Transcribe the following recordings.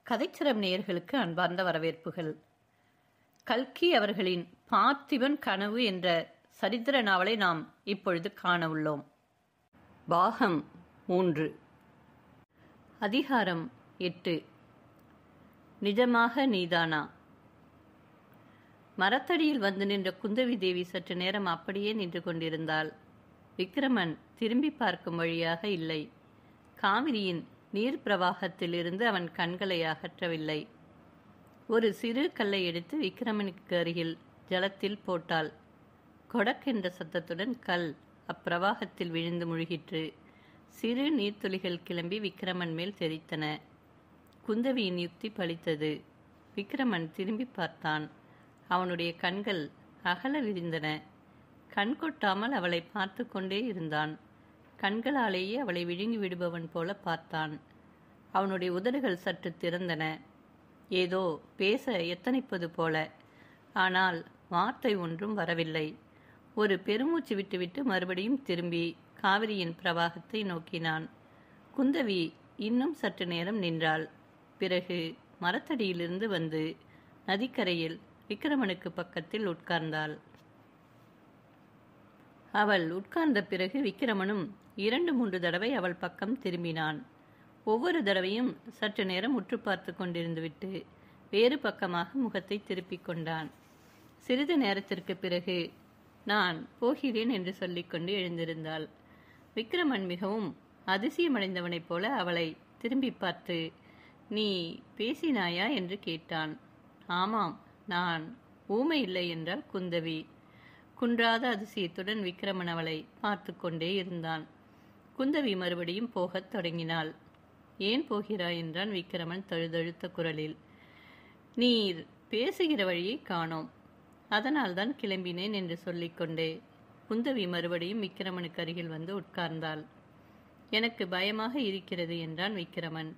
கதைச்சிரம் நேயர்களுக்கு அன்பார்ந்த வரவேற்புகள். கல்கி அவர்களின் பார்த்திபன் கனவு என்ற சரித்திர நாவலை நாம் இப்பொழுது காண உள்ளோம். பாகம் 3, அதிகாரம் 8. நிஜமாக நீதானா? மரத்தடியில் வந்து நின்ற குந்தவி தேவி சற்று நேரம் அப்படியே நின்று கொண்டிருந்தாள். விக்கிரமன் திரும்பி பார்க்கும் வழியாக இல்லை. காவிரியின் நீர் பிரவாகத்திலிருந்து அவன் கண்களை அகற்றவில்லை. ஒரு சிறு கல்லை எடுத்து விக்கிரமனுக்கு அருகில் ஜலத்தில் போட்டாள். கொடக்கென்ற சத்தத்துடன் கல் அப்பிரவாகத்தில் விழுந்து முழுகிற்று. சிறு நீர்த்துளிகள் கிளம்பி விக்கிரமன் மேல் தெரித்தன. குந்தவியின் யுக்தி பலித்தது. விக்கிரமன் திரும்பி பார்த்தான். அவனுடைய கண்கள் அகல விரிந்தன. கண் கொட்டாமல் அவளை பார்த்து கொண்டே இருந்தான். கண்களாலேயே அவளை விழுங்கி விடுபவன் போல பார்த்தான். அவனுடைய உதடுகள் சற்று திறந்தன, ஏதோ பேச எத்தனிப்பது போல. ஆனால் வார்த்தை ஒன்றும் வரவில்லை. ஒரு பெருமூச்சு விட்டுவிட்டு மறுபடியும் திரும்பி காவிரியின் பிரவாகத்தை நோக்கினான். குந்தவி இன்னும் சற்று நேரம் நின்றாள். பிறகு மரத்தடியிலிருந்து வந்து நதிக்கரையில் விக்கிரமனுக்கு பக்கத்தில் உட்கார்ந்தாள். அவள் உட்கார்ந்த பிறகு விக்கிரமனும் 2-3 தடவை அவள் பக்கம் திரும்பினான். ஒவ்வொரு தடவையும் சற்று நேரம் உற்று பார்த்து கொண்டிருந்துவிட்டு வேறு பக்கமாக முகத்தை திருப்பிக் கொண்டான். சிறிது நேரத்திற்கு பிறகு நான் போகிறேன் என்று சொல்லிக்கொண்டு எழுந்திருந்தாள். விக்கிரமன் மிகவும் அதிசயமடைந்தவனைப் போல அவளை திரும்பி பார்த்து, நீ பேசினாயா என்று கேட்டான். ஆமாம், நான் ஊமை இல்லை என்றாள் குந்தவி. குன்றாத அதிசயத்துடன் விக்கிரமன் அவளை பார்த்து கொண்டே இருந்தான். குந்தவி மறுபடியும் போகத் தொடங்கினாள். ஏன் போகிறாய் என்றான் விக்கிரமன் தழுதழுத்த குரலில். நீர் பேசுகிற வழியை காணோம், அதனால்தான் கிளம்பினேன் என்று சொல்லிக்கொண்டே குந்தவி மறுபடியும் விக்கிரமனுக்கு அருகில் வந்து உட்கார்ந்தாள். எனக்கு பயமாக இருக்கிறது என்றான் விக்கிரமன்.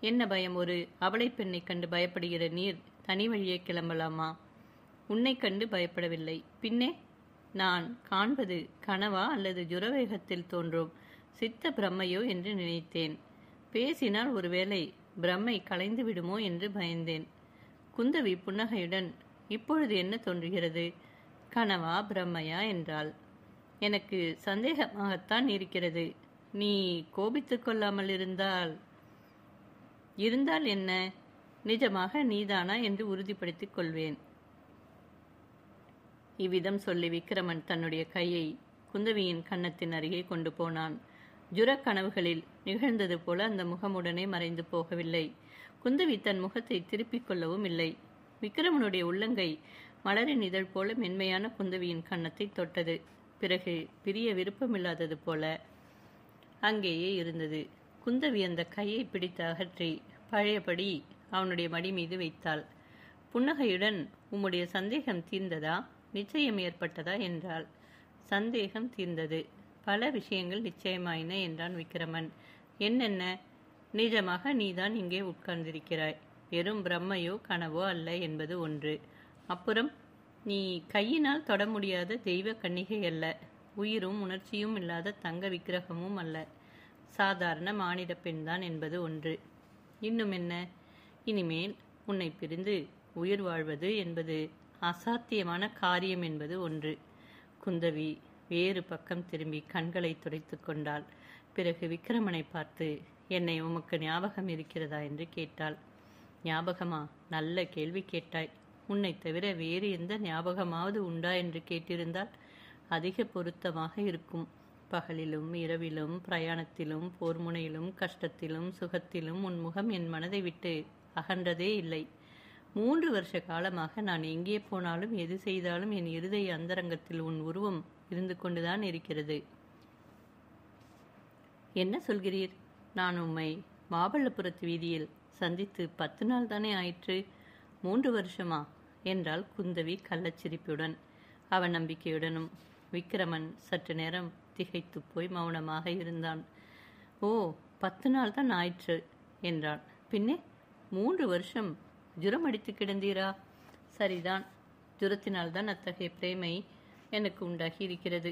என்ன பயம்? ஒரு அவளை பெண்ணை கண்டு பயப்படுகிற நீர் தனி வழியே கிளம்பலாமா? உன்னை கண்டு பயப்படவில்லை, பின்னே நான் காண்பது கனவா அல்லது ஜுரவேகத்தில் தோன்றும் சித்த பிரம்மையோ என்று நினைத்தேன். பேசினால் ஒருவேளை பிரம்மை கலைந்து விடுமோ என்று பயந்தேன். குந்தவி புன்னகையுடன், இப்பொழுது என்ன தோன்றுகிறது? கனவா பிரம்மையா என்றாள். எனக்கு சந்தேகமாகத்தான் இருக்கிறது. நீ கோபித்து கொள்ளாமல் இருந்தால் என்ன? நிஜமாக நீதானா என்று உறுதிப்படுத்திக் கொள்வேன். இவ்விதம் சொல்லி விக்கிரமன் தன்னுடைய கையை குந்தவியின் கன்னத்தின் அருகே கொண்டு போனான். ஜுரக் கனவுகளில் நிகழ்ந்தது போல அந்த முகமுடனே மறைந்து போகவில்லை. குந்தவி தன் முகத்தை திருப்பிக் கொள்ளவும் இல்லை. விக்கிரமனுடைய உள்ளங்கை மலரின் இதழ் போல மென்மையான குந்தவியின் கன்னத்தை தொட்டது. பிறகு பிரிய விருப்பமில்லாதது போல அங்கேயே இருந்தது. குந்தவி அந்த கையை பிடித்து அகற்றி பழையபடி அவனுடைய மடி மீது வைத்தாள். புன்னகையுடன், உம்முடைய சந்தேகம் தீர்ந்ததா? நிச்சயம் ஏற்பட்டதா என்றாள். சந்தேகம் தீர்ந்தது. பல விஷயங்கள் நிச்சயமாயின என்றான் விக்கிரமன். என்னென்ன? நிஜமாக நீதான் இங்கே உட்கார்ந்திருக்கிறாய். வெறும் பிரம்மையோ கனவோ அல்ல என்பது ஒன்று. அப்புறம் நீ கையினால் தொட முடியாத தெய்வ கன்னிகை அல்ல. உயிரும் உணர்ச்சியும் இல்லாத தங்க விக்கிரகமும் அல்ல. சாதாரண மானிட பெண்தான் என்பது ஒன்று. இன்னும் என்ன? இனிமேல் உன்னை பிரிந்து உயிர் வாழ்வது என்பது அசாத்தியமான காரியம் என்பது ஒன்று. குந்தவி வேறு பக்கம் திரும்பி கண்களை துடைத்து கொண்டாள். பிறகு விக்கிரமனை பார்த்து, என்னை உமக்கு ஞாபகம் இருக்கிறதா என்று கேட்டாள். ஞாபகமா? நல்ல கேள்வி கேட்டாய். உன்னை தவிர வேறு எந்த ஞாபகமாவது உண்டா என்று கேட்டிருந்தால் அதிக பொருத்தமாக இருக்கும். பகலிலும் இரவிலும் பிரயாணத்திலும் போர்முனையிலும் கஷ்டத்திலும் சுகத்திலும் உன் முகம் என் மனதை விட்டு அகன்றதே இல்லை. 3 வருஷ காலமாக நான் எங்கே போனாலும் எது செய்தாலும் என் இருதய அந்தரங்கத்தில் உன் உருவம் இருந்து கொண்டுதான் இருக்கிறது. என்ன சொல்கிறீர்? நான் உம்மை மாமல்லபுரத்து வீதியில் சந்தித்து 10 நாள் தானே ஆயிற்று. 3 வருஷமா என்றாள் குந்தவி கள்ளச்சிரிப்புடன். அவன் நம்பிக்கையுடனும். விக்கிரமன் சற்று நேரம் திகைத்து போய் மௌனமாக இருந்தான். ஓ, 10 நாள் தான் ஆயிற்று என்றான். பின்னே 3 வருஷம் ஜுரம் அடித்து கிடந்தீரா? சரிதான், ஜுரத்தினால்தான் அத்தகைய பிரேமை எனக்கு உண்டாகி இருக்கிறது.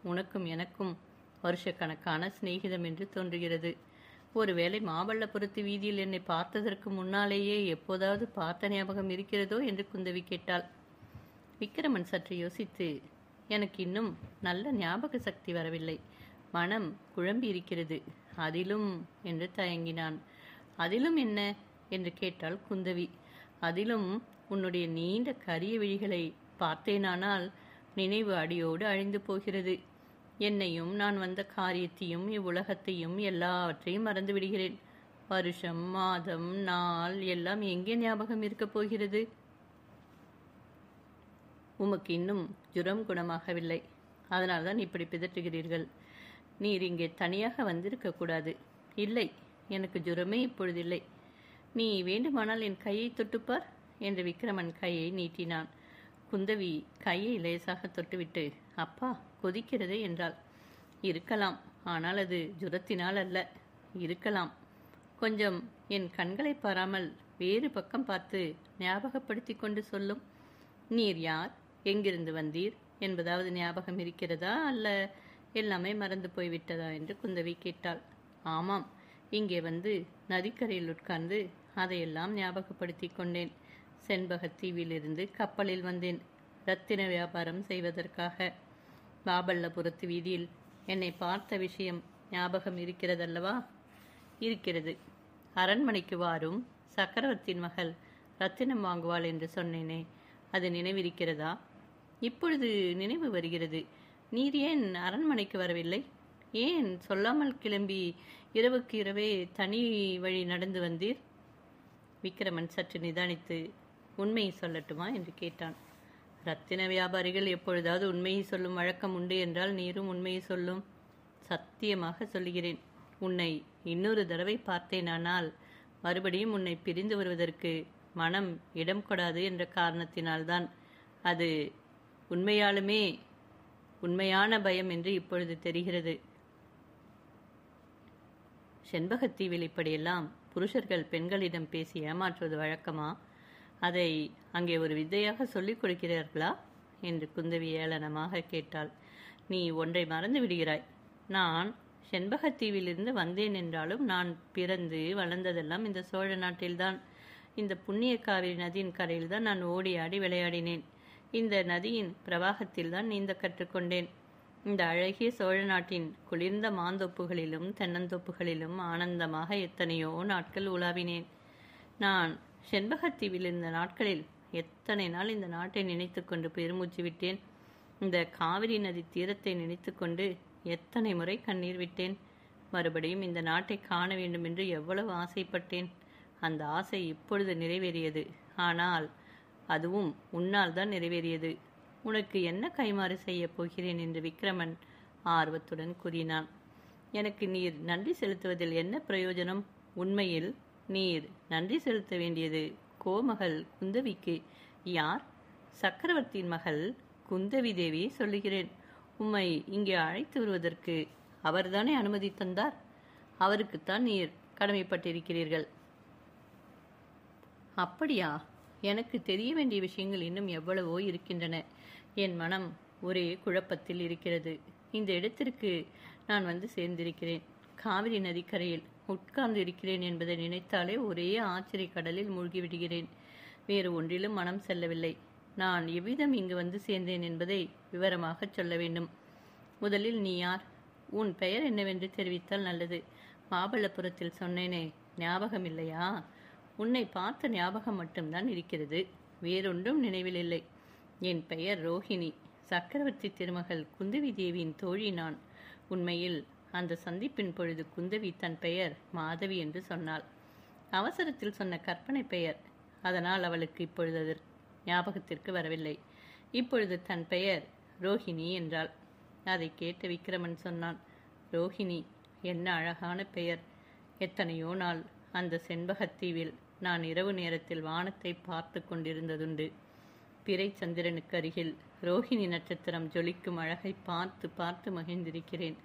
உனக்கும் எனக்கும் வருஷக்கணக்கான சிநேகிதம் என்று தோன்றுகிறது. ஒருவேளை மாமல்லபுரத்து வீதியில் என்னை பார்த்ததற்கு முன்னாலேயே எப்போதாவது பார்த்த ஞாபகம் இருக்கிறதோ என்று குந்தவி கேட்டாள். விக்கிரமன் சற்று யோசித்து, எனக்கு இன்னும் நல்ல ஞாபக சக்தி வரவில்லை, மனம் குழம்பி இருக்கிறது, அதிலும் என்று தயங்கினான். அதிலும் என்ன என்று கேட்டாள் குந்தவி. அதிலும் உன்னுடைய நீண்ட கரிய விழிகளை பார்த்தேனானால் நினைவு அடியோடு அழிந்து போகிறது. என்னையும் நான் வந்த காரியத்தையும் இவ்வுலகத்தையும் எல்லாவற்றையும் மறந்து விடுகிறேன். வருஷம், மாதம், நாள் எல்லாம் எங்கே ஞாபகம் இருக்கப் போகிறது? உமக்கு இன்னும் ஜுரம் குணமாகவில்லை, அதனால்தான் இப்படி பிதற்றுகிறீர்கள். நீர் இங்கே தனியாக வந்திருக்க கூடாது. இல்லை, எனக்கு ஜுரமே இப்பொழுதில்லை. நீ வேண்டுமானால் என் கையை தொட்டுப்பார் என்று விக்கிரமன் கையை நீட்டினான். குந்தவி கையை லேசாக தொட்டுவிட்டு, அப்பா கொதிக்கிறதே என்றாள். இருக்கலாம், ஆனால் அது ஜுரத்தினால் அல்ல. இருக்கலாம். கொஞ்சம் என் கண்களை பாராமல் வேறு பக்கம் பார்த்து ஞாபகப்படுத்தி கொண்டு சொல்லும். நீர் யார், எங்கிருந்து வந்தீர் என்பதாவது ஞாபகம் இருக்கிறதா, அல்ல எல்லாமே மறந்து போய்விட்டதா என்று குந்தவி கேட்டாள். ஆமாம், இங்கே வந்து நதிக்கரையில் உட்கார்ந்து அதையெல்லாம் ஞாபகப்படுத்தி கொண்டேன். செண்பகத்தீவிலிருந்து கப்பலில் வந்தேன், ரத்தின வியாபாரம் செய்வதற்காக. மாமல்லபுரத்து வீதியில் என்னை பார்த்த விஷயம் ஞாபகம் இருக்கிறதல்லவா? இருக்கிறது. அரண்மனைக்கு வாரும் சக்கரவர்த்தியின் மகள் ரத்தினம் வாங்குவாள் என்று சொன்னேனே, அது நினைவிருக்கிறதா? இப்பொழுது நினைவு வருகிறது. நீர் ஏன் அரண்மனைக்கு வரவில்லை? ஏன் சொல்லாமல் கிளம்பி இரவுக்கு இரவே தனி வழி நடந்து வந்தீர்? விக்கிரமன் சற்று நிதானித்து, உண்மையை சொல்லட்டுமா என்று கேட்டான். ரத்தின வியாபாரிகள் எப்பொழுதாவது உண்மையை சொல்லும் வழக்கம் உண்டு என்றால் நீரும் உண்மையை சொல்லும். சத்தியமாக சொல்லுகிறேன், உன்னை இன்னொரு தடவை பார்த்தேனானால் மறுபடியும் உன்னை பிரிந்து வருவதற்கு மனம் இடம் கொடாது என்ற காரணத்தினால்தான். அது உண்மையாலுமே உண்மையான பயம் என்று இப்பொழுது தெரிகிறது. செண்பகத்தீவில் இப்படியெல்லாம் புருஷர்கள் பெண்களிடம் பேசி ஏமாற்றுவது வழக்கமா? அதை அங்கே ஒரு வித்தையாக சொல்லிக் கொடுக்கிறார்களா என்று குந்தவி ஏளனமாக கேட்டாள். நீ ஒன்றை மறந்து விடுகிறாய். நான் செண்பகத்தீவிலிருந்து வந்தேன் என்றாலும் நான் பிறந்து வளர்ந்ததெல்லாம் இந்த சோழ நாட்டில்தான். இந்த புண்ணிய காவிரி நதியின் கரையில்தான் நான் ஓடி ஆடி விளையாடினேன். இந்த நதியின் பிரவாகத்தில் தான் நீந்த கற்றுக்கொண்டேன். இந்த அழகிய சோழ நாட்டின் குளிர்ந்த மாந்தோப்புகளிலும் தென்னந்தோப்புகளிலும் ஆனந்தமாக எத்தனையோ நாட்கள் உலாவினேன். நான் செண்பகத்தீவில் இருந்த நாட்களில் எத்தனை நாள் இந்த நாட்டை நினைத்து கொண்டு பெருமூச்சு விட்டேன். இந்த காவிரி நதி தீரத்தை நினைத்து கொண்டு எத்தனை முறை கண்ணீர் விட்டேன். மறுபடியும் இந்த நாட்டை காண வேண்டும் என்று எவ்வளவு ஆசைப்பட்டேன். அந்த ஆசை இப்பொழுது நிறைவேறியது. ஆனால் அதுவும் உன்னால் தான் நிறைவேறியது. உனக்கு என்ன கைமாறு செய்யப் போகிறேன் என்று விக்கிரமன் ஆர்வத்துடன் கூறினான். எனக்கு நீர் நன்றி செலுத்துவதில் என்ன பிரயோஜனம்? உண்மையில் நீர் நன்றி செலுத்த வேண்டியது கோமகள் குந்தவிக்கு. யார்? சக்கரவர்த்தியின் மகள் குந்தவி தேவியை சொல்லுகிறேன். உம்மை இங்கே அழைத்து வருவதற்கு அவர்தானே அனுமதி தந்தார். அவருக்குத்தான் நீர் கடமைப்பட்டிருக்கிறீர்கள். அப்படியா? எனக்கு தெரிய வேண்டிய விஷயங்கள் இன்னும் எவ்வளவோ இருக்கின்றன. என் மனம் ஒரே குழப்பத்தில் இருக்கிறது. இந்த இடத்திற்கு நான் வந்து சேர்ந்திருக்கிறேன். காவிரி நதிக்கரையில் உட்கார்ந்து இருக்கிறேன் என்பதை நினைத்தாலே ஒரே ஆச்சரிய கடலில் மூழ்கிவிடுகிறேன். வேறு ஒன்றிலும் மனம் செல்லவில்லை. நான் எவ்விதம் இங்கு வந்து சேர்ந்தேன் என்பதை விவரமாக சொல்ல வேண்டும். முதலில் நீ யார்? உன் பெயர் என்னவென்று தெரிவித்தால் நல்லது. மாமல்லபுரத்தில் சொன்னேனே, ஞாபகம் இல்லையா? உன்னை பார்த்த ஞாபகம் மட்டும்தான் இருக்கிறது, வேறொன்றும் நினைவில் இல்லை. என் பெயர் ரோஹிணி. சக்கரவர்த்தி திருமகள் குந்தவி தேவியின் தோழி நான். உண்மையில் அந்த சந்திப்பின் பொழுது குந்தவி தன் பெயர் மாதவி என்று சொன்னாள். அவசரத்தில் சொன்ன கற்பனை பெயர். அதனால் அவளுக்கு இப்பொழுது அது ஞாபகத்திற்கு வரவில்லை. இப்பொழுது தன் பெயர் ரோஹிணி என்றாள். அதை கேட்ட விக்கிரமன் சொன்னான், ரோஹிணி என்ன அழகான பெயர். எத்தனையோ நாள் அந்த செண்பகத்தீவில் நான் இரவு நேரத்தில் வானத்தை பார்த்து கொண்டிருந்ததுண்டு. பிறை சந்திரனுக்கு அருகில் ரோஹிணி நட்சத்திரம் ஜொலிக்கும் அழகை பார்த்து பார்த்து மகிழ்ந்திருக்கிறேன்.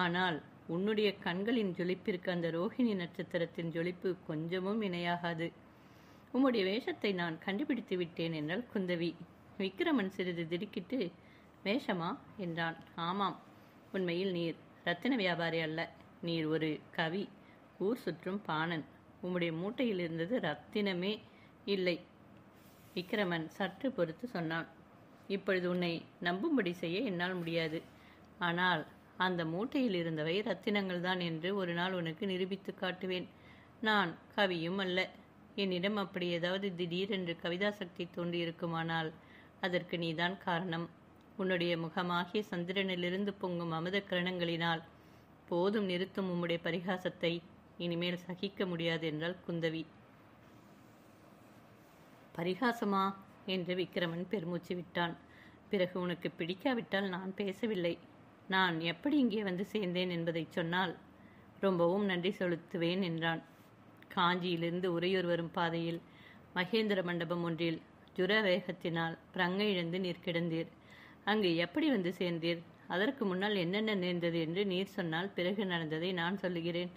ஆனால் உன்னுடைய கண்களின் ஜொலிப்பிற்கு அந்த ரோஹிணி நட்சத்திரத்தின் ஜொலிப்பு கொஞ்சமும் இணையாகாது. உம்முடைய வேஷத்தை நான் கண்டுபிடித்து விட்டேன் என்றாள் குந்தவி. விக்கிரமன் சிறிது திடுக்கிட்டு, வேஷமா என்றான். ஆமாம், உண்மையில் நீர் ரத்தின வியாபாரி அல்ல, நீர் ஒரு கவி. ஊர் சுற்றும் பாணன். உம்முடைய மூட்டையில் இருந்தது ரத்தினமே இல்லை. விக்கிரமன் சற்று பொறுத்து சொன்னான். இப்பொழுது உன்னை நம்பும்படி செய்ய என்னால் முடியாது. ஆனால் அந்த மூட்டையில் இருந்தவை ரத்தினங்கள் தான் என்று ஒரு நாள் உனக்கு நிரூபித்து காட்டுவேன். நான் கவியும் அல்ல. என்னிடம் அப்படி ஏதாவது திடீரென்று கவிதா சக்தி தோன்றியிருக்குமானால் அதற்கு நீதான் காரணம். உன்னுடைய முகமாகிய சந்திரனிலிருந்து பொங்கும் அமுத கிரணங்களினால் போதும், நிறுத்தும் உம்முடைய பரிகாசத்தை. இனிமேல் சகிக்க முடியாது என்றாள் குந்தவி. பரிகாசமா என்று விக்கிரமன் பெருமூச்சு விட்டான். பிறகு உனக்கு பிடிக்காவிட்டால் நான் பேசவில்லை. நான் எப்படி இங்கே வந்து சேர்ந்தேன் என்பதை சொன்னால் ரொம்பவும் நன்றி செலுத்துவேன் என்றான். காஞ்சியிலிருந்து உறையூர் வரும் பாதையில் மகேந்திர மண்டபம் ஒன்றில் ஜுர வேகத்தினால் பிரங்கை இழந்து நீர் கிடந்தீர். அங்கு எப்படி வந்து சேர்ந்தீர்? அதற்கு முன்னால் என்னென்ன நேர்ந்தது என்று நீர் சொன்னால் பிறகு நடந்ததை நான் சொல்லுகிறேன்.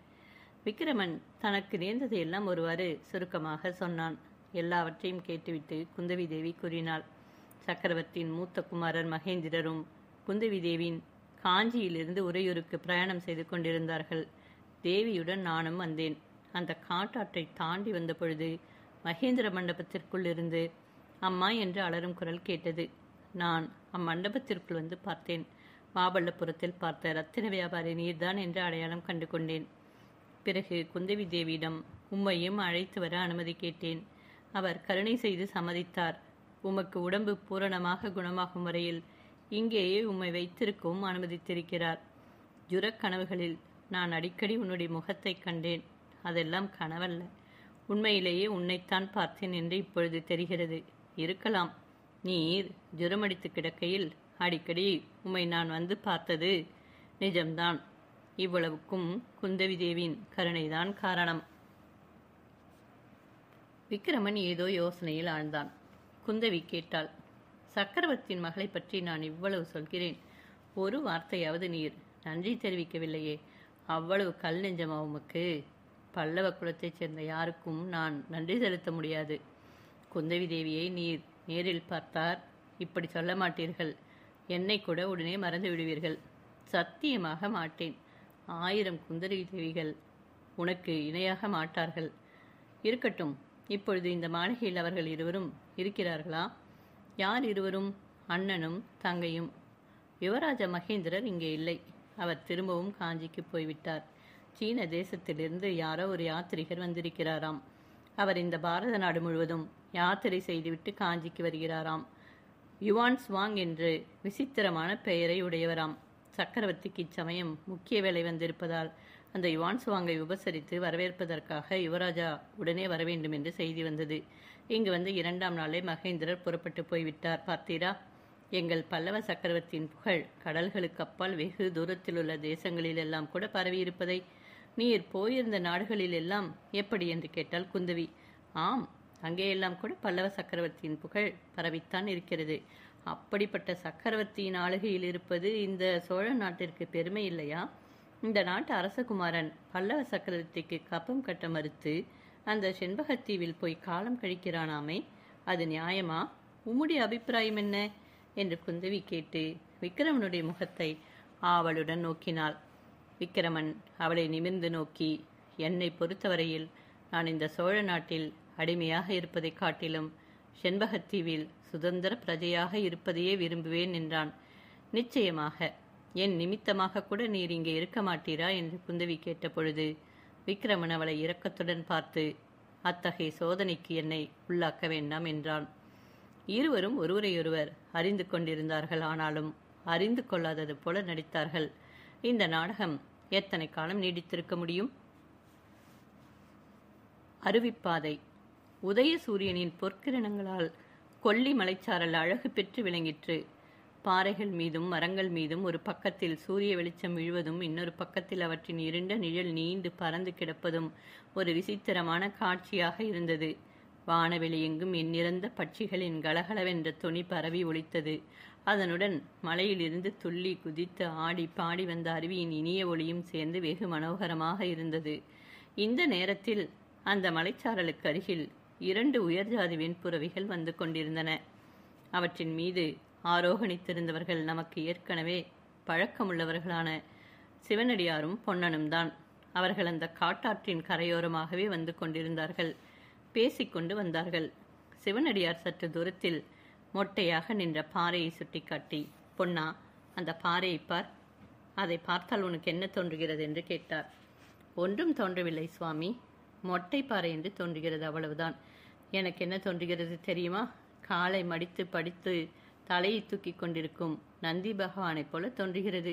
விக்கிரமன் தனக்கு நேர்ந்ததையெல்லாம் ஒருவாறு சுருக்கமாக சொன்னான். எல்லாவற்றையும் கேட்டுவிட்டு குந்தவி தேவி கூறினாள். சக்கரவர்த்தியின் மூத்த குமாரர் மகேந்திரரும் குந்தவி தேவியின் காஞ்சியிலிருந்து உறையூருக்கு பிரயாணம் செய்து கொண்டிருந்தார்கள். தேவியுடன் நானும் வந்தேன். அந்த காட்டாற்றை தாண்டி வந்த பொழுது மகேந்திர மண்டபத்திற்குள் இருந்து அம்மா என்று அலறும் குரல் கேட்டது. நான் அம்மண்டபத்திற்குள் வந்து பார்த்தேன். மாமல்லபுரத்தில் பார்த்த ரத்தின வியாபாரி நீர்தான் என்று அடையாளம் கண்டு கொண்டேன். பிறகு குந்தவி தேவியிடம் உம்மையும் அழைத்து வர அனுமதி கேட்டேன். அவர் கருணை செய்து சம்மதித்தார். உமக்கு உடம்பு பூரணமாக குணமாகும் வரையில் இங்கேயே உம்மை வைத்திருக்கவும் அனுமதித்திருக்கிறார். ஜுரக் கனவுகளில் நான் அடிக்கடி உன்னுடைய முகத்தை கண்டேன். அதெல்லாம் கனவல்ல, உண்மையிலேயே உன்னைத்தான் பார்த்தேன் என்று இப்பொழுது தெரிகிறது. இருக்கலாம், நீர் ஜுரமடித்து கிடக்கையில் அடிக்கடி உம்மை நான் வந்து பார்த்தது நிஜம்தான். இவ்வளவுக்கும் குந்தவி தேவியின் கருணைதான் காரணம். விக்கிரமன் ஏதோ யோசனையில் ஆழ்ந்தான். குந்தவி கேட்டாள். சக்கரவர்த்தியின் மகளை பற்றி நான் இவ்வளவு சொல்கிறேன், ஒரு வார்த்தையாவது நீர் நன்றி தெரிவிக்கவில்லையே. அவ்வளவு கல் நெஞ்சமா உமக்கு? பல்லவ குலத்தைச் சேர்ந்த யாருக்கும் நான் நன்றி செலுத்த முடியாது. குந்தவி தேவியை நீர் நேரில் பார்த்தார் இப்படி சொல்ல மாட்டீர்கள். என்னை கூட உடனே மறந்து விடுவீர்கள். சத்தியமாக மாட்டேன். 1000 குந்தவி தேவிகள் உனக்கு இணையாக மாட்டார்கள். இருக்கட்டும், இப்பொழுது இந்த மாளிகையில் அவர்கள் இருவரும் இருக்கிறார்களா? யார் இருவரும்? அண்ணனும் தங்கையும். யுவராஜ மகேந்திரர் இங்கே இல்லை. அவர் திரும்பவும் காஞ்சிக்கு போய்விட்டார். சீன தேசத்திலிருந்து யாரோ ஒரு யாத்திரிகர் வந்திருக்கிறாராம். அவர் இந்த பாரத நாடு முழுவதும் யாத்திரை செய்துவிட்டு காஞ்சிக்கு வருகிறாராம். யுவான் ஸ்வாங் என்று விசித்திரமான பெயரை உடையவராம். சக்கரவர்த்திக்கு இச்சமயம் முக்கிய வேலை வந்திருப்பதால் அந்த யுவான் ஸ்வாங்கை உபசரித்து வரவேற்பதற்காக யுவராஜா உடனே வரவேண்டும் என்று செய்தி வந்தது. இங்கு வந்து 2ஆம் நாளே மகேந்திரர் புறப்பட்டு போய்விட்டார். பார்த்தீரா? எங்கள் பல்லவ சக்கரவர்த்தியின் புகழ் கடல்களுக்கு அப்பால் வெகு தூரத்தில் உள்ள தேசங்களிலெல்லாம் கூட பரவியிருப்பதை நீர் போயிருந்த நாடுகளில் எல்லாம் எப்படி என்று கேட்டாள் குந்தவி. ஆம், அங்கேயெல்லாம் கூட பல்லவ சக்கரவர்த்தியின் புகழ் பரவித்தான் இருக்கிறது. அப்படிப்பட்ட சக்கரவர்த்தியின் ஆளுகையில் இருப்பது இந்த சோழ நாட்டிற்கு பெருமை இல்லையா? இந்த நாட்டு அரசகுமாரன் பல்லவ சக்கரவர்த்திக்கு கப்பம் கட்ட மறுத்து அந்த செண்பகத்தீவில் போய் காலம் கழிக்கிறானாமே, அது நியாயமா? உம்முடைய அபிப்பிராயம் என்ன என்று குந்தவி கேட்டு விக்கிரமனுடைய முகத்தை ஆவலுடன் நோக்கினாள். விக்கிரமன் அவளை நிமிர்ந்து நோக்கி, என்னை பொறுத்தவரையில் நான் இந்த சோழ நாட்டில் அடிமையாக இருப்பதை காட்டிலும் செண்பகத்தீவில் சுதந்திர பிரஜையாக இருப்பதையே விரும்புவேன் என்றான். நிச்சயமாக, என் நிமித்தமாக கூட நீர் இங்கே இருக்க மாட்டீரா என்று குந்தவி கேட்ட பொழுது விக்கிரமன் அவளை இரக்கத்துடன் பார்த்து, அத்தகைய சோதனைக்கு என்னை உள்ளாக்க வேண்டாம் என்றான். இருவரும் ஒருவரையொருவர் அறிந்து கொண்டிருந்தார்கள். ஆனாலும் அறிந்து கொள்ளாதது போல நடித்தார்கள். இந்த நாடகம் எத்தனை காலம் நீடித்திருக்க முடியும்? அருவிப்பாதை. உதய சூரியனின் பொற்கிரணங்களால் கொல்லி மலைச்சாரல் அழகு பெற்று விளங்கிற்று. பாறைகள் மீதும் மரங்கள் மீதும் ஒரு பக்கத்தில் சூரிய வெளிச்சம் விழுவதும் இன்னொரு பக்கத்தில் அவற்றின் இருண்ட நிழல் நீண்டு பறந்து கிடப்பதும் ஒரு விசித்திரமான காட்சியாக இருந்தது. வானவெளி எங்கும் எண்ணிறந்த பட்சிகளின் கலகலவென்ற தொனி பரவி ஒலித்தது. அதனுடன் மலையிலிருந்து துள்ளி குதித்து ஆடி பாடி வந்த அருவியின் இனிய ஒளியும் சேர்ந்து வெகு மனோகரமாக இருந்தது. இந்த நேரத்தில் அந்த மலைச்சாரலுக்கு அருகில் 2 உயர்ஜாதி வெண்புறவிகள் வந்து கொண்டிருந்தன. அவற்றின் மீது ஆரோகணித்திருந்தவர்கள் நமக்கு ஏற்கனவே பழக்கமுள்ளவர்களான சிவனடியாரும் பொன்னனும் தான். அவர்கள் அந்த காட்டாற்றின் கரையோரமாகவே வந்து கொண்டிருந்தார்கள். பேசிக்கொண்டு வந்தார்கள். சிவனடியார் சற்று தூரத்தில் மொட்டையாக நின்ற பாறையை சுட்டிக்காட்டி, பொன்னா, அந்த பாறையை பார், அதை பார்த்தால் உனக்கு என்ன தோன்றுகிறது என்று கேட்டார். ஒன்றும் தோன்றவில்லை சுவாமி, மொட்டை பாறை என்று தோன்றுகிறது, அவ்வளவுதான். எனக்கு என்ன தோன்றுகிறது தெரியுமா? காலை மடித்து படித்து தலையை தூக்கி கொண்டிருக்கும் நந்தி பகவானைப் போல தோன்றுகிறது.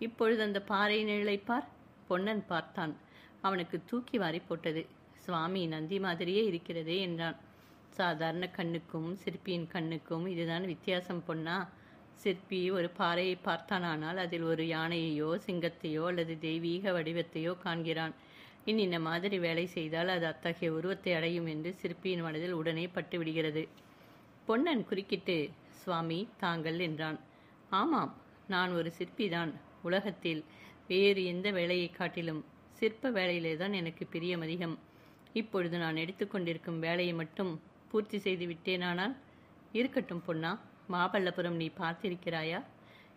இப்பொழுது அந்த பாறை நிழலை பார். பொன்னன் பார்த்தான். அவனுக்கு தூக்கி வாரி போட்டது. சுவாமி, நந்தி மாதிரியே இருக்கிறதே என்றான். சாதாரண கண்ணுக்கும் சிற்பியின் கண்ணுக்கும் இதுதான் வித்தியாசம் பொன்னா. சிற்பி ஒரு பாறையை பார்த்தானால் அதில் ஒரு யானையையோ சிங்கத்தையோ அல்லது தெய்வீக வடிவத்தையோ காண்கிறான். இன்னின்ன மாதிரி வேலை செய்தால் அது அத்தகைய உருவத்தை அடையும் என்று சிற்பியின் மனதில் உடனே பட்டுவிடுகிறது. பொன்னன் குறுக்கிட்டு, சுவாமி, தாங்கள் என்றான். ஆமாம், நான் ஒரு சிற்பிதான். உலகத்தில் வேறு எந்த வேலையை காட்டிலும் சிற்ப வேலையிலே தான் எனக்கு பிரியம் அதிகம். இப்பொழுது நான் எடுத்துக்கொண்டிருக்கும் வேலையை மட்டும் பூர்த்தி செய்து விட்டேனானால்? இருக்கட்டும் பொன்னா, மாமல்லபுரம் நீ பார்த்திருக்கிறாயா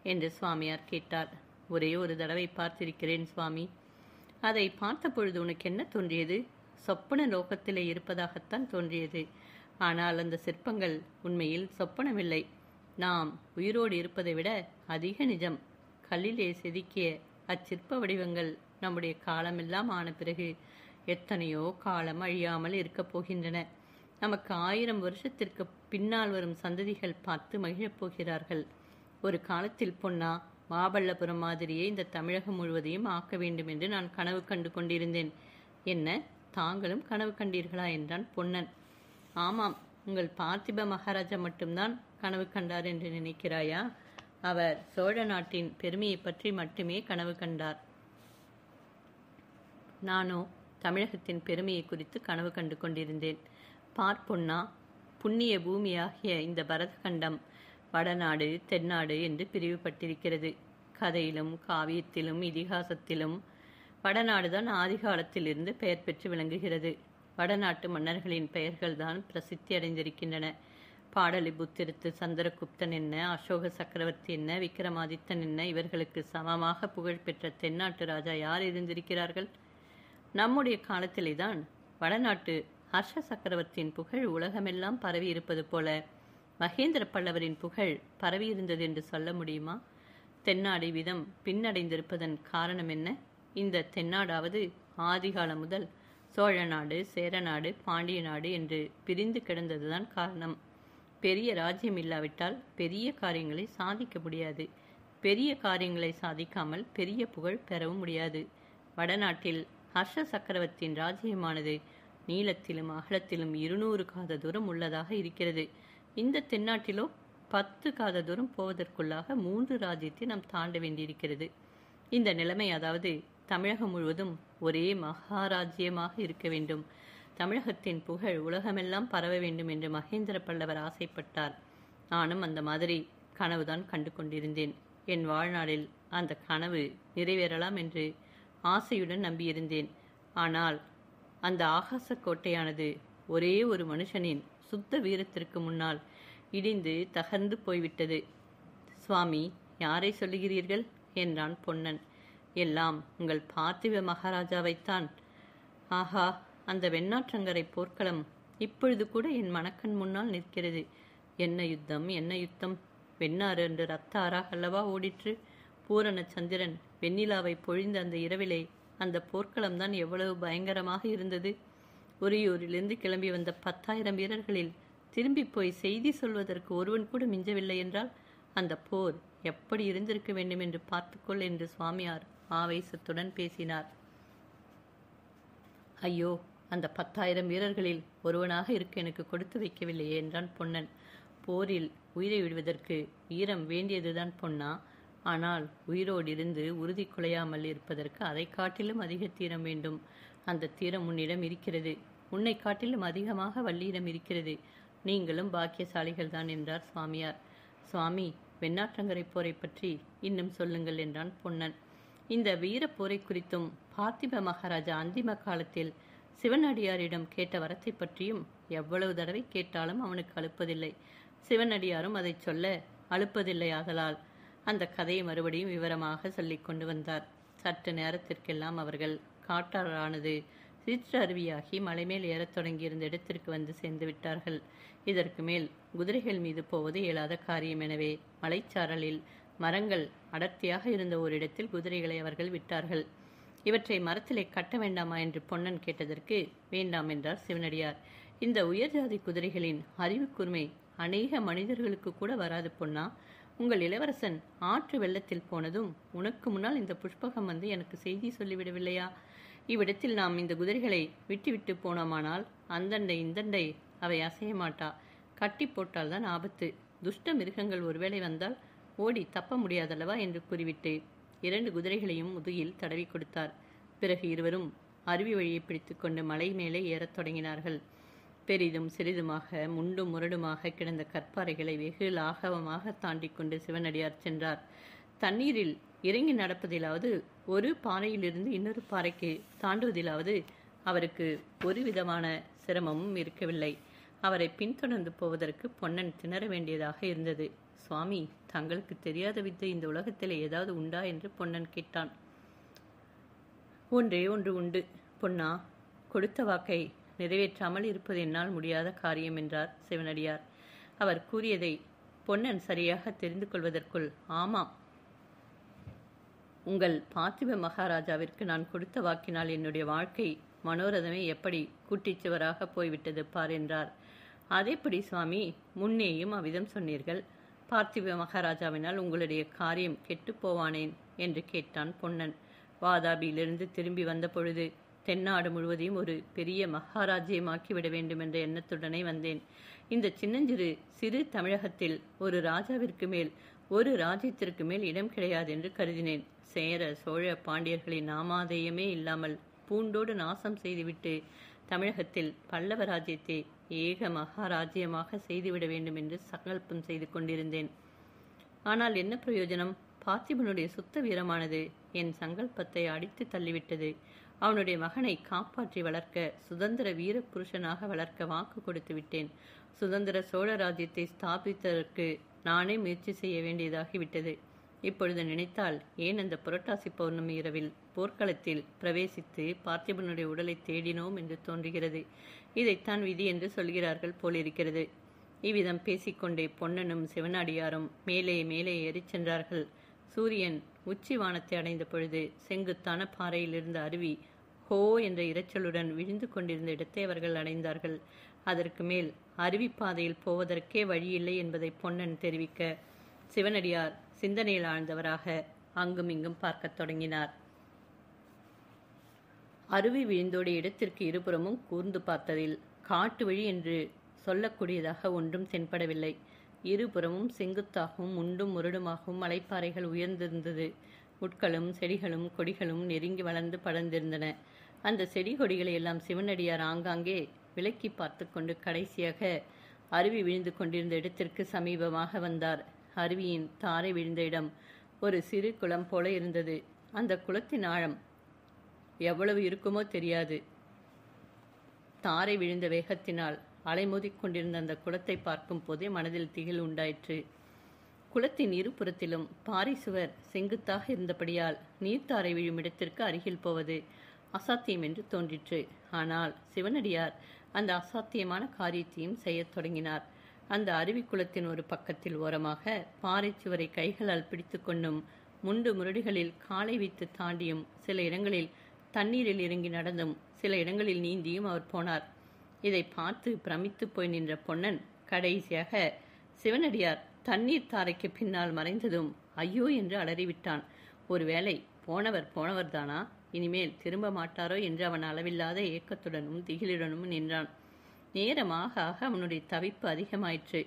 என்று சுவாமியார் கேட்டார். ஒரே ஒரு தடவை பார்த்திருக்கிறேன் சுவாமி. அதை பார்த்த பொழுது உனக்கு என்ன தோன்றியது? சொப்பன லோகத்திலே இருப்பதாகத்தான் தோன்றியது. ஆனால் அந்த சிற்பங்கள் உண்மையில் சொப்பனமில்லை. நாம் உயிரோடு இருப்பதை விட அதிக நிஜம். கல்லிலே செதுக்கிய அச்சிற்ப வடிவங்கள் நம்முடைய காலமெல்லாம் ஆன பிறகு எத்தனையோ காலம் அழியாமல் இருக்கப் போகின்றன. நமக்கு 1000 வருஷத்திற்கு பின்னால் வரும் சந்ததிகள் பார்த்து மகிழப் போகிறார்கள். ஒரு காலத்தில் பொன்னா, மாமல்லபுரம் மாதிரியே இந்த தமிழகம் முழுவதையும் ஆக்க வேண்டும் என்று நான் கனவு கண்டு கொண்டிருந்தேன். என்ன, தாங்களும் கனவு கண்டீர்களா என்றான் பொன்னன். ஆமாம், உங்கள் பார்த்திப மகாராஜா மட்டும்தான் கனவு கண்டார் என்று நினைக்கிறாயா? அவர் சோழ நாட்டின் பெருமையை பற்றி மட்டுமே கனவு கண்டார். நானோ தமிழகத்தின் பெருமையை குறித்து கனவு கண்டு கொண்டிருந்தேன். பார்ப்பொன்னா, புண்ணிய பூமியாகிய இந்த பரதகண்டம் வடநாடு தென்னாடு என்று பிரிவுபட்டிருக்கிறது. கதையிலும் காவியத்திலும் இதிகாசத்திலும் வடநாடுதான் ஆதிகாலத்திலிருந்து பெயர் பெற்று விளங்குகிறது. வடநாட்டு மன்னர்களின் பெயர்கள்தான் பிரசித்தி அடைந்திருக்கின்றன. பாடலிபுத்திரத்து சந்திரகுப்தன் என்ன, அசோக சக்கரவர்த்தி என்ன, விக்ரமாதித்தன் என்ன, இவர்களுக்கு சமமாக புகழ்பெற்ற தென்னாட்டு ராஜா யார் இருந்திருக்கிறார்கள்? நம்முடைய காலத்திலே தான் வடநாட்டு ஹர்ஷ சக்கரவர்த்தியின் புகழ் உலகமெல்லாம் பரவி இருப்பது போல மகேந்திர பல்லவரின் புகழ் பரவி இருந்தது என்று சொல்ல முடியுமா? தென்னாடு விதம் பின்னடைந்திருப்பதன் காரணம் என்ன? இந்த தென்னாடாவது ஆதிகாலம் முதல் சோழ நாடு, சேரநாடு, பாண்டிய நாடு என்று பிரிந்து கிடந்ததுதான் காரணம். பெரிய ராஜ்யம் இல்லாவிட்டால் பெரிய காரியங்களை சாதிக்க முடியாது. பெரிய காரியங்களை சாதிக்காமல் பெரிய புகழ் பெறவும் முடியாது. வடநாட்டில் ஹர்ஷ சக்கரவர்த்தியின் ராஜ்யமானது நீளத்திலும் அகலத்திலும் 200 காத தூரம் உள்ளதாக இருக்கிறது. இந்த தென்னாட்டிலோ 10 காத தூரம் போவதற்குள்ளாக 3 ராஜ்யத்தை நாம் தாண்ட வேண்டியிருக்கிறது. இந்த நிலைமை, அதாவது தமிழகம் முழுவதும் ஒரே மகாராஜ்யமாக இருக்க வேண்டும், தமிழகத்தின் புகழ் உலகமெல்லாம் பரவ வேண்டும் என்று மகேந்திர பல்லவர் ஆசைப்பட்டார். நானும் அந்த மாதிரி கனவுதான் கண்டு கொண்டிருந்தேன். என் வாழ்நாளில் அந்த கனவு நிறைவேறலாம் என்று ஆசையுடன் நம்பியிருந்தேன். ஆனால் அந்த ஆகாச கோட்டையானது ஒரே ஒரு மனுஷனின் சுத்த வீரத்திற்கு முன்னால் இடிந்து தகர்ந்து போய்விட்டது. சுவாமி, யாரை சொல்லுகிறீர்கள் என்றான் பொன்னன். எல்லாம் உங்கள் பார்த்திப மகாராஜாவைத்தான். ஆஹா, அந்த வெண்ணாற்றங்கரை போர்க்களம் இப்பொழுது கூட என் மனக்கண் முன்னால் நிற்கிறது. என்ன யுத்தம், என்ன யுத்தம்! வெண்ணாறு என்று ரத்த ஆறாக அல்லவா ஓடிற்று. பூரண சந்திரன் வெண்ணிலாவை பொழிந்த அந்த இரவிலே அந்த போர்க்களம்தான் எவ்வளவு பயங்கரமாக இருந்தது. உரியூரிலிருந்து கிளம்பி வந்த 10,000 வீரர்களில் திரும்பி போய் செய்தி சொல்வதற்கு ஒருவன் கூட மிஞ்சவில்லை என்றால் அந்த போர் எப்படி இருந்திருக்க வேண்டும் என்று பார்த்துக்கொள் என்று சுவாமியார் ஆவேசத்துடன் பேசினார். ஐயோ, அந்த 10,000 வீரர்களில் ஒருவனாக இருக்க எனக்கு கொடுத்து வைக்கவில்லையே என்றான் பொன்னன். போரில் உயிரை விடுவதற்கு வீரம் வேண்டியதுதான் பொன்னா. ஆனால் உயிரோடு இருந்து உறுதி குலையாமல் இருப்பதற்கு அதை காட்டிலும் அதிக தீரம் வேண்டும். அந்த தீரம் உன்னிடம் இருக்கிறது. உன்னை காட்டிலும் அதிகமாக வள்ளியிடம் இருக்கிறது. நீங்களும் பாக்கியசாலிகள் தான் என்றார் சுவாமியார். சுவாமி, வெண்ணாற்றங்கரை போரை பற்றி இன்னும் சொல்லுங்கள் என்றான் பொன்னன். இந்த வீர போரை குறித்தும் பார்த்திப மகாராஜா அந்திம காலத்தில் சிவனடியாரிடம் கேட்ட வரத்தை பற்றியும் எவ்வளவு தடவை கேட்டாலும் அவனுக்கு அலுப்பதில்லை. சிவனடியாரும் அதை சொல்ல அலுப்பதில்லை. ஆதலால் அந்த கதையை மறுபடியும் விவரமாக சொல்லிக் கொண்டு வந்தார். சற்று நேரத்திற்கெல்லாம் அவர்கள் காட்டாறானது சிற்று அருவியாகி மலைமேல் ஏறத் தொடங்கியிருந்த இடத்திற்கு வந்து சேர்ந்து விட்டார்கள். இதற்கு மேல் குதிரைகள் மீது போவது இயலாத காரியம். எனவே மலைச்சாரலில் மரங்கள் அடர்த்தியாக இருந்த ஓரிடத்தில் குதிரைகளை அவர்கள் விட்டார்கள். இவற்றை மரத்திலே கட்ட வேண்டாமா என்று பொன்னன் கேட்டதற்கு வேண்டாம் என்றார் சிவனடியார். இந்த உயர்ஜாதி குதிரைகளின் அறிவு கூர்மை அநேக மனிதர்களுக்கு கூட வராது பொன்னா. உங்கள் இளவரசன் ஆற்று வெள்ளத்தில் போனதும் உனக்கு முன்னால் இந்த புஷ்பகம் வந்து எனக்கு செய்தி சொல்லிவிடவில்லையா? இவ்விடத்தில் நாம் இந்த குதிரைகளை விட்டு போனோமானால் அந்தண்டை இந்தண்டை அவை அசைய மாட்டா. கட்டி போட்டால்தான் ஆபத்து. துஷ்ட மிருகங்கள் ஒருவேளை வந்தால் ஓடி தப்ப முடியாதல்லவா என்று கூறிவிட்டு 2 குதிரைகளையும் முதுகில் தடவி கொடுத்தார். பிறகு இருவரும் அருவி வழியை பிடித்து கொண்டு மலை மேலே ஏறத் தொடங்கினார்கள். பெரிதும் சிறிதுமாக முண்டும் முரடுமாக கிடந்த கற்பாறைகளை வெகு லாகவமாக தாண்டி கொண்டு சிவனடியார் சென்றார். தண்ணீரில் இறங்கி நடப்பதிலாவது ஒரு பாறையிலிருந்து இன்னொரு பாறைக்கு தாண்டுவதிலாவது அவருக்கு ஒரு விதமான சிரமமும் இருக்கவில்லை. அவரை பின்தொடர்ந்து போவதற்கு பொன்னன் திணற வேண்டியதாக இருந்தது. சுவாமி, தங்களுக்கு தெரியாத வித்தை இந்த உலகத்தில் ஏதாவது உண்டா என்று பொன்னன் கேட்டான். ஒன்றே ஒன்று உண்டு பொன்னா. கொடுத்த வாக்கை நிறைவேற்றாமல் இருப்பது என்னால் முடியாத காரியம் என்றார் சிவனடியார். அவர் கூறியதை பொன்னன் சரியாக தெரிந்து கொள்வதற்குள், ஆமாம், உங்கள் பார்த்திப மகாராஜாவிற்கு நான் கொடுத்த வாக்கினால் என்னுடைய வாழ்க்கை மனோரதமே எப்படி குட்டிச்சுவராக போய்விட்டது பார் என்றார். அதேபடி சுவாமி, முன்னேயும் அவ்விதம் சொன்னீர்கள். பார்த்திப மகாராஜாவினால் உங்களுடைய காரியம் கெட்டு போவானேன் என்று கேட்டான் பொன்னன். வாதாபியிலிருந்து திரும்பி வந்த பொழுது தென்னாடு முழுவதையும் ஒரு பெரிய மகாராஜ்யமாக்கி விட வேண்டும் என்ற எண்ணத்துடனே வந்தேன். இந்த சிறு தமிழகத்தில் ஒரு ராஜாவிற்கு மேல் ஒரு ராஜ்யத்திற்கு மேல் இடம் கிடையாது என்று கருதினேன். சேர சோழ பாண்டியர்களின் நாமாதேயமே இல்லாமல் பூண்டோடு நாசம் செய்துவிட்டு தமிழகத்தில் பல்லவ ராஜ்யத்தை ஏக மகாராஜ்யமாக செய்துவிட வேண்டும் என்று சங்கல்பம் செய்து கொண்டிருந்தேன். ஆனால் என்ன பிரயோஜனம்? பார்த்திபனுடைய சுத்த வீரமானது என் சங்கல்பத்தை அடித்து தள்ளிவிட்டது. அவனுடைய மகனை காப்பாற்றி வளர்க்க, சுதந்திர வீர புருஷனாக வளர்க்க வாக்கு கொடுத்து விட்டேன். சுதந்திர சோழ ராஜ்யத்தை ஸ்தாபித்ததற்கு நானே முயற்சி செய்ய வேண்டியதாகிவிட்டது. இப்பொழுது நினைத்தால் ஏன் அந்த புரட்டாசி பௌர்ணமி இரவில் போர்க்களத்தில் பிரவேசித்து பார்த்திபனுடைய உடலை தேடினோம் என்று தோன்றுகிறது. இதைத்தான் விதி என்று சொல்கிறார்கள் போலிருக்கிறது. இவ்விதம் பேசிக்கொண்டே பொன்னனும் சிவனடியாரும் மேலே மேலே ஏறிச் சென்றார்கள். சூரியன் உச்சி வானத்தை அடைந்த பொழுது செங்குத்தான பாறையில் இருந்த அருவி ஹோ என்ற இரைச்சலுடன் விழுந்து கொண்டிருந்த இடத்தை அவர்கள் அடைந்தார்கள். அதற்கு மேல் அருவி பாதையில் போவதற்கே வழியில்லை என்பதை பொன்னன் தெரிவிக்க சிவனடியார் சிந்தனையில் ஆழ்ந்தவராக அங்கும் இங்கும் பார்க்கத் தொடங்கினார். அருவி விழுந்தோடைய இடத்திற்கு இருபுறமும் கூர்ந்து பார்த்ததில் காட்டு வழி என்று சொல்லக்கூடியதாக ஒன்றும் தென்படவில்லை. இருபுறமும் செங்குத்தாகவும் முண்டும் முரடுமாகவும் மலைப்பாறைகள் உயர்ந்திருந்தது. முட்களும் செடிகளும் கொடிகளும் நெருங்கி வளர்ந்து படர்ந்திருந்தன. அந்த செடி கொடிகளை எல்லாம் சிவனடியார் ஆங்காங்கே விலக்கி பார்த்து கொண்டு கடைசியாக அருவி விழுந்து கொண்டிருந்த இடத்திற்கு சமீபமாக வந்தார். அருவியின் தாரை விழுந்த இடம் ஒரு சிறு குளம் போல இருந்தது. அந்த குளத்தின் ஆழம் எவ்வளவு இருக்குமோ தெரியாது. தாரை விழுந்த வேகத்தினால் அலைமோதிக் கொண்டிருந்த அந்த குளத்தை பார்க்கும் போதே மனதில் திகில் உண்டாயிற்று. குளத்தின் இருபுறத்திலும் பாறை சுவர் செங்குத்தாக இருந்தபடியால் நீர்த்தாரை விழும் இடத்திற்கு அருகில் போவது அசாத்தியம் என்று தோன்றிற்று. ஆனால் சிவனடியார் அந்த அசாத்தியமான காரியத்தையும் செய்யத் தொடங்கினார். அந்த அருவிக்குளத்தின் ஒரு பக்கத்தில் ஓரமாக பாறை சுவரை கைகளால் பிடித்து கொண்டும் முண்டு முரடுகளில் காலை வைத்து தாண்டியும் சில இடங்களில் தண்ணீரில் இறங்கி நடந்தும் சில இடங்களில் நீந்தியும் அவர் போனார். இதை பார்த்து பிரமித்து போய் நின்ற பொன்னன் கடைசியாக சிவனடியார் தண்ணீர் தாரைக்கு பின்னால் மறைந்ததும் ஐயோ என்று அலறிவிட்டான். ஒருவேளை போனவர் தானா? இனிமேல் திரும்ப மாட்டாரோ என்று அவன் அளவில்லாத ஏக்கத்துடனும் திகிலுடனும் நின்றான். நேரமாக அவனுடைய தவிப்பு அதிகமாயிற்று.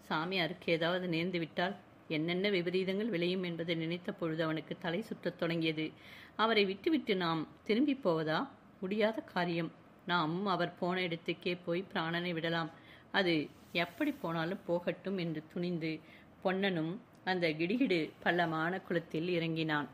சாமியாருக்கு ஏதாவது நேர்ந்து விட்டால் என்னென்ன விபரீதங்கள் விளையும் என்பதை நினைத்த பொழுது அவனுக்கு தலை சுற்றத் தொடங்கியது. அவரை விட்டுவிட்டு நாம் திரும்பி போவதா? முடியாத காரியம். நாமும் அவர் போன இடத்துக்கே போய் பிராணனை விடலாம். அது எப்படி போனாலும் போகட்டும் என்று துணிந்து பொன்னனும் அந்த கிடுகிடு பள்ளமான குளத்தில் இறங்கினான்.